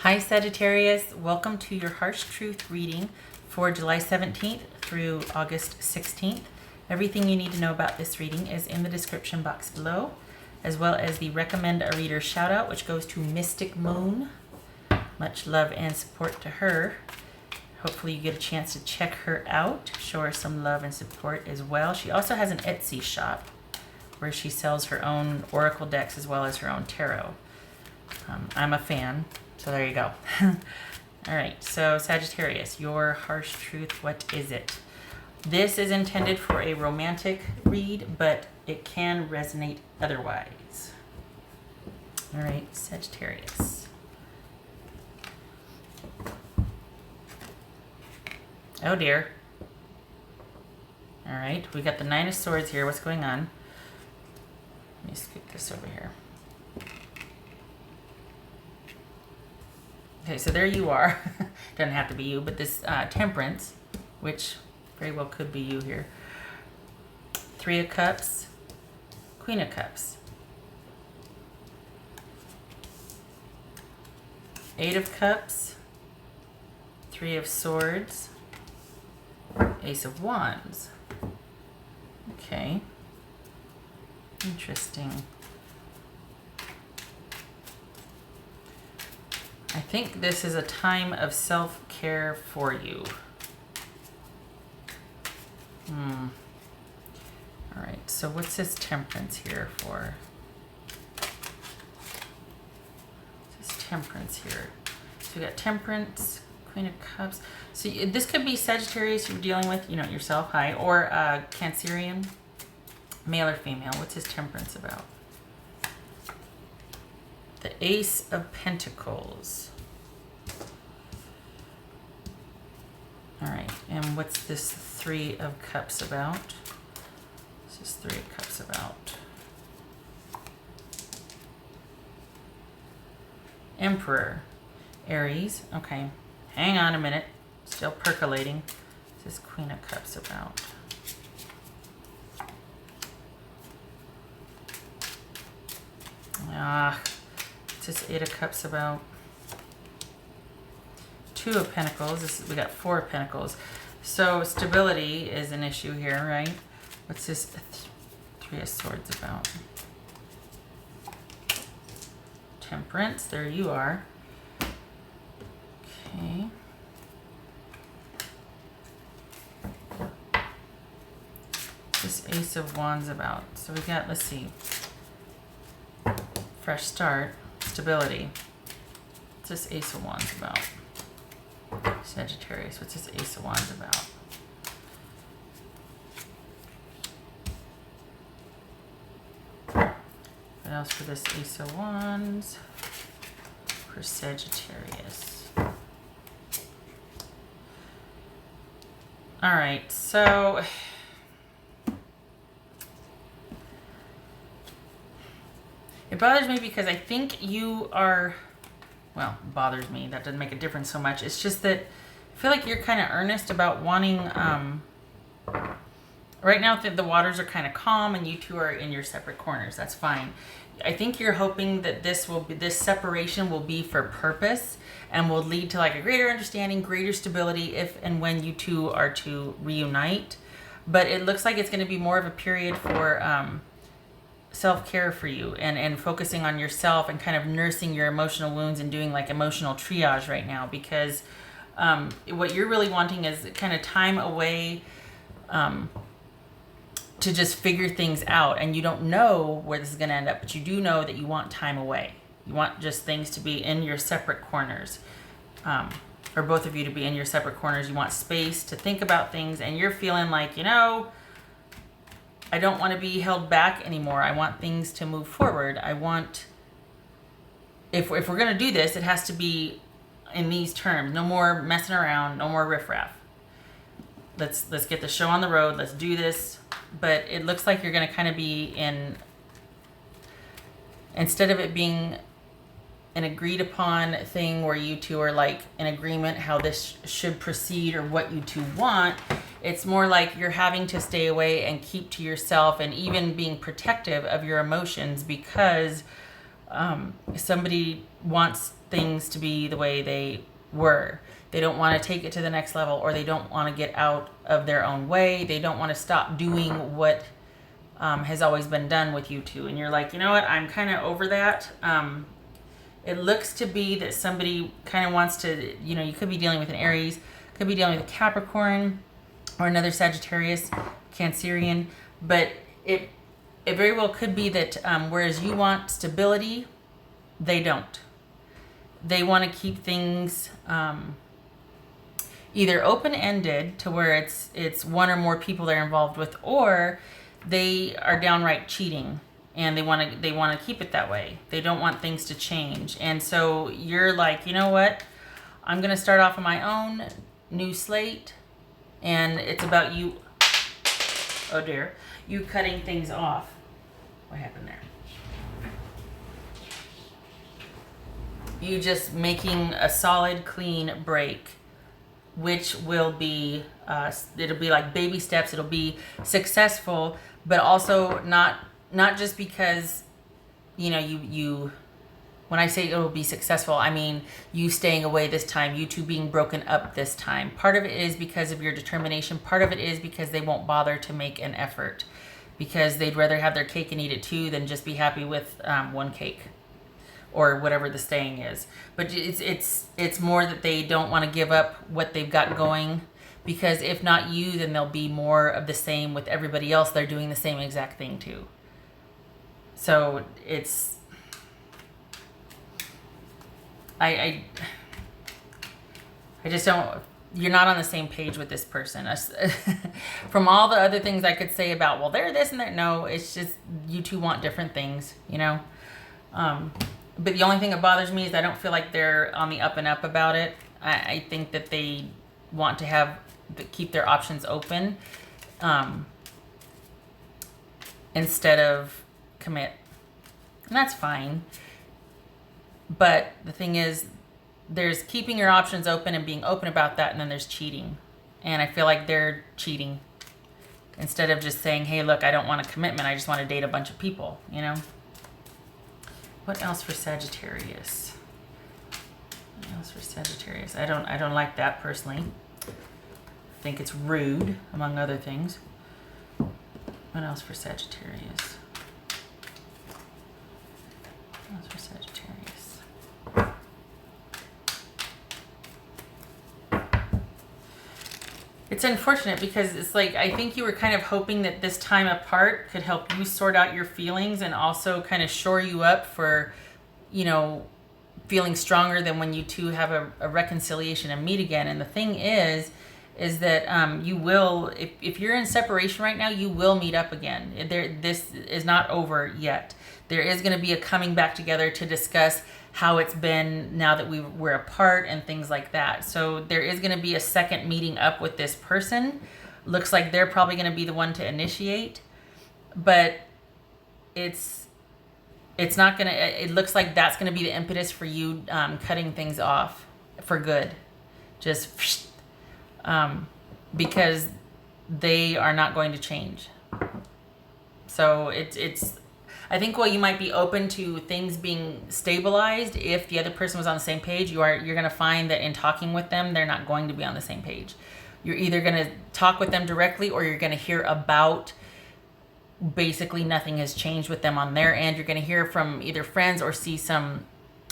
Hi Sagittarius, welcome to your Harsh Truth reading for July 17th through August 16th. Everything you need to know about this reading is in the description box below, as well as the recommend a reader shout out, which goes to Mystic Moon. Much love and support to her. Hopefully you get a chance to check her out, show her some love and support as well. She also has an Etsy shop where she sells her own oracle decks as well as her own tarot. I'm a fan. So there you go. All right, so Sagittarius, your harsh truth, what is it? This is intended for a romantic read, but it can resonate otherwise. All right, Sagittarius. Oh dear. All right, we got the Nine of Swords here. What's going on? Let me scoop this over here. Okay, so there you are. Doesn't have to be you, but this Temperance, which very well could be you here. Three of Cups, Queen of Cups. Eight of Cups, Three of Swords, Ace of Wands. Okay. Interesting. I think this is a time of self-care for you. All right, so what's this Temperance here for? What's this Temperance here? So we got Temperance, Queen of Cups. So this could be Sagittarius you're dealing with, you know, yourself, hi, or Cancerian, male or female. What's his Temperance about? The Ace of Pentacles. All right, and what's this Three of Cups about? What's this Three of Cups about? Emperor. Aries. Okay, hang on a minute. Still percolating. What's this Queen of Cups about? This Eight of Cups about? Two of Pentacles. We got Four of Pentacles. So stability is an issue here, right? What's this Three of Swords about? Temperance. There you are. Okay. This Ace of Wands about? So we got, let's see. Fresh start. Stability. What's this Ace of Wands about? Sagittarius, what's this Ace of Wands about? What else for this Ace of Wands for Sagittarius? All right, so it bothers me because I think you are, well, bothers me. That doesn't make a difference so much. It's just that I feel like you're kind of earnest about wanting, right now the waters are kind of calm and you two are in your separate corners. That's fine. I think you're hoping that this separation will be for purpose and will lead to like a greater understanding, greater stability if and when you two are to reunite. But it looks like it's going to be more of a period for, self-care for you and focusing on yourself and kind of nursing your emotional wounds and doing like emotional triage right now, because what you're really wanting is kind of time away to just figure things out, and you don't know where this is going to end up, but you do know that you want time away. You want just things to be in your separate corners, or both of you to be in your separate corners. You want space to think about things, and you're feeling like, you know, I don't want to be held back anymore. I want things to move forward. I want, if we're going to do this, it has to be in these terms. No more messing around, no more riffraff. Let's get the show on the road. Let's do this. But it looks like you're going to kind of be in, instead of it being an agreed upon thing where you two are like in agreement how this should proceed or what you two want, it's more like you're having to stay away and keep to yourself and even being protective of your emotions because Somebody wants things to be the way they were. They don't want to take it to the next level, or they don't want to get out of their own way. They don't want to stop doing what has always been done with you two. And you're like, you know what, I'm kind of over that. It looks to be that somebody kind of wants to, you could be dealing with an Aries, could be dealing with a Capricorn, or another Sagittarius, Cancerian. But it very well could be that whereas you want stability, they don't. They want to keep things either open-ended to where it's one or more people they're involved with, or they are downright cheating and they want to keep it that way. They don't want things to change. And so you're like, you know what? I'm going to start off on my own new slate, and it's about you. Oh dear. You cutting things off. What happened there? You just making a solid, clean break, which will be, it'll be like baby steps. It'll be successful, but also not just because, you, when I say it'll be successful, I mean you staying away this time, you two being broken up this time. Part of it is because of your determination. Part of it is because they won't bother to make an effort, because they'd rather have their cake and eat it too than just be happy with one cake, or whatever the saying is. But it's more that they don't want to give up what they've got going, because if not you, then there'll be more of the same with everybody else. They're doing the same exact thing too. So it's, I just don't, you're not on the same page with this person. From all the other things I could say about, well, they're this and that. No, it's just you two want different things, But the only thing that bothers me is I don't feel like they're on the up and up about it. I think that they want to keep their options open instead of commit. And that's fine. But the thing is, there's keeping your options open and being open about that, and then there's cheating. And I feel like they're cheating instead of just saying, hey, look, I don't want a commitment. I just want to date a bunch of people, What else for Sagittarius? What else for Sagittarius? I don't like that personally. I think it's rude, among other things. What else for Sagittarius? What else for Sagittarius? It's unfortunate because it's like, I think you were kind of hoping that this time apart could help you sort out your feelings and also kind of shore you up for, feeling stronger than when you two have a reconciliation and meet again. And the thing is that you will, if you're in separation right now, you will meet up again. This is not over yet. There is going to be a coming back together to discuss how it's been now that we're apart and things like that. So there is going to be a second meeting up with this person. Looks like they're probably going to be the one to initiate, but it's not going to, it looks like that's going to be the impetus for you cutting things off for good. Just because they are not going to change. So it's I think while you might be open to things being stabilized, if the other person was on the same page, you're going to find that in talking with them, they're not going to be on the same page. You're either going to talk with them directly, or you're going to hear about basically nothing has changed with them on their end. You're going to hear from either friends or see some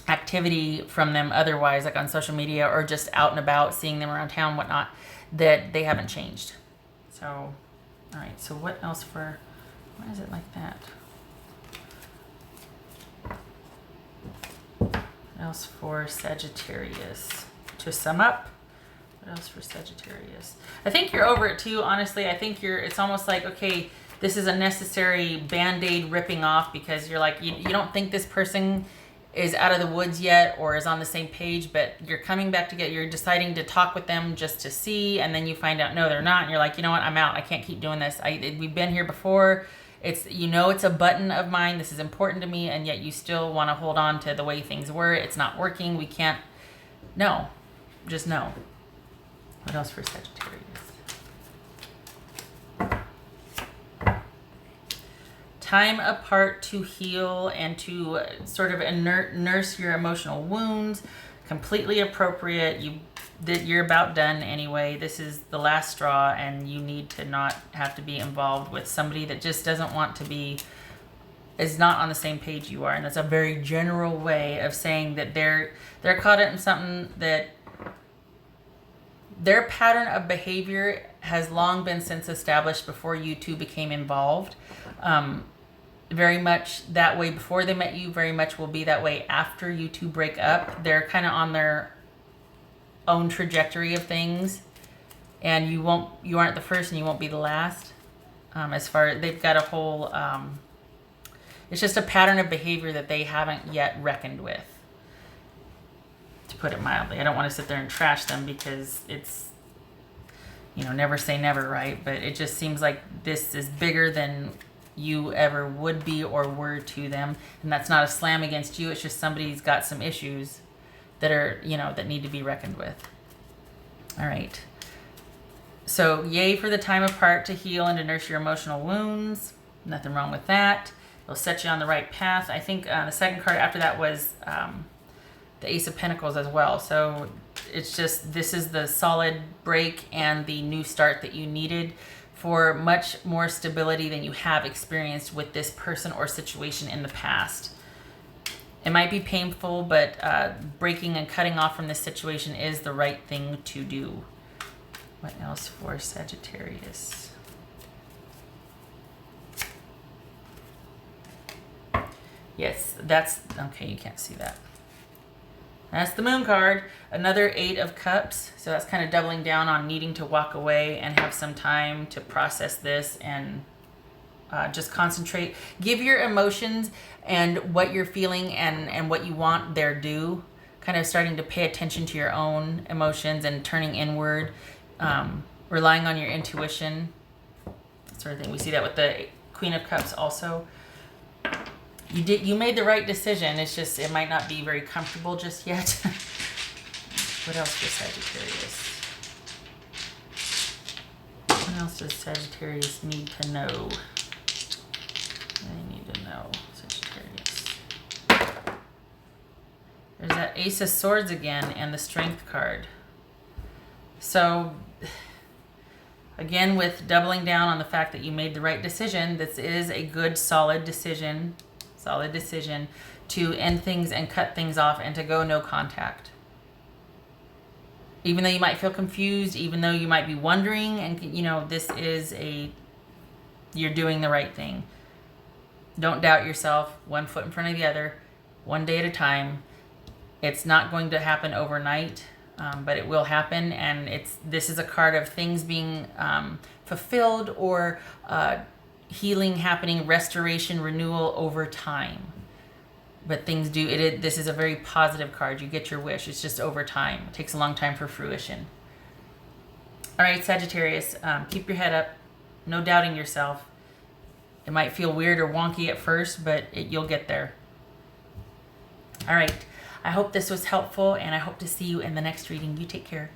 activity from them otherwise, like on social media or just out and about, seeing them around town, whatnot, that they haven't changed. So, all right. So what else for, why is it like that? What else for Sagittarius? To sum up, what else for Sagittarius? I think you're over it too, honestly. I think it's almost like, okay, this is a necessary Band-Aid ripping off, because you're like, you don't think this person is out of the woods yet or is on the same page, but you're coming back together. You're deciding to talk with them just to see, and then you find out, no, they're not. And you're like, you know what? I'm out. I can't keep doing this. We've been here before. It's a button of mine. This is important to me, and yet you still want to hold on to the way things were. It's not working. We can't. No. Just no. What else for Sagittarius? time apart to heal and to sort of nurse your emotional wounds. Completely appropriate. You're about done anyway. This is the last straw, and you need to not have to be involved with somebody that just doesn't want to be, is not on the same page you are. And that's a very general way of saying that they're caught up in something that their pattern of behavior has long been since established before you two became involved. Very much that way before they met you, very much will be that way after you two break up. They're kind of on their own trajectory of things, and you aren't the first and you won't be the last. As far as they've got a whole, it's just a pattern of behavior that they haven't yet reckoned with, to put it mildly. I don't want to sit there and trash them because it's, never say never, right? But it just seems like this is bigger than you ever would be or were to them. And that's not a slam against you. It's just somebody's got some issues that are, that need to be reckoned with. All right. So yay for the time apart to heal and to nurse your emotional wounds. Nothing wrong with that. It'll set you on the right path. I think the second card after that was the Ace of Pentacles as well. So it's just, this is the solid break and the new start that you needed for much more stability than you have experienced with this person or situation in the past. It might be painful, but breaking and cutting off from this situation is the right thing to do. What else for Sagittarius? Yes, that's, okay, you can't see that. That's the Moon card. Another 8 of Cups. So that's kind of doubling down on needing to walk away and have some time to process this and just concentrate. Give your emotions and what you're feeling and what you want their due. Kind of starting to pay attention to your own emotions and turning inward. Relying on your intuition. That sort of thing. We see that with the Queen of Cups also. You made the right decision. It's just, it might not be very comfortable just yet. What else for Sagittarius? What else does Sagittarius need to know? They need to know, Sagittarius. There's that Ace of Swords again and the Strength card. So, again, with doubling down on the fact that you made the right decision, this is a good, solid decision to end things and cut things off and to go no contact. Even though you might feel confused, even though you might be wondering, and this is you're doing the right thing. Don't doubt yourself. One foot in front of the other, one day at a time. It's not going to happen overnight, but it will happen. And this is a card of things being fulfilled or healing happening, restoration, renewal over time. But things do, this is a very positive card. You get your wish. It's just over time. It takes a long time for fruition. All right, Sagittarius, keep your head up. No doubting yourself. It might feel weird or wonky at first, but you'll get there. All right. I hope this was helpful, and I hope to see you in the next reading. You take care.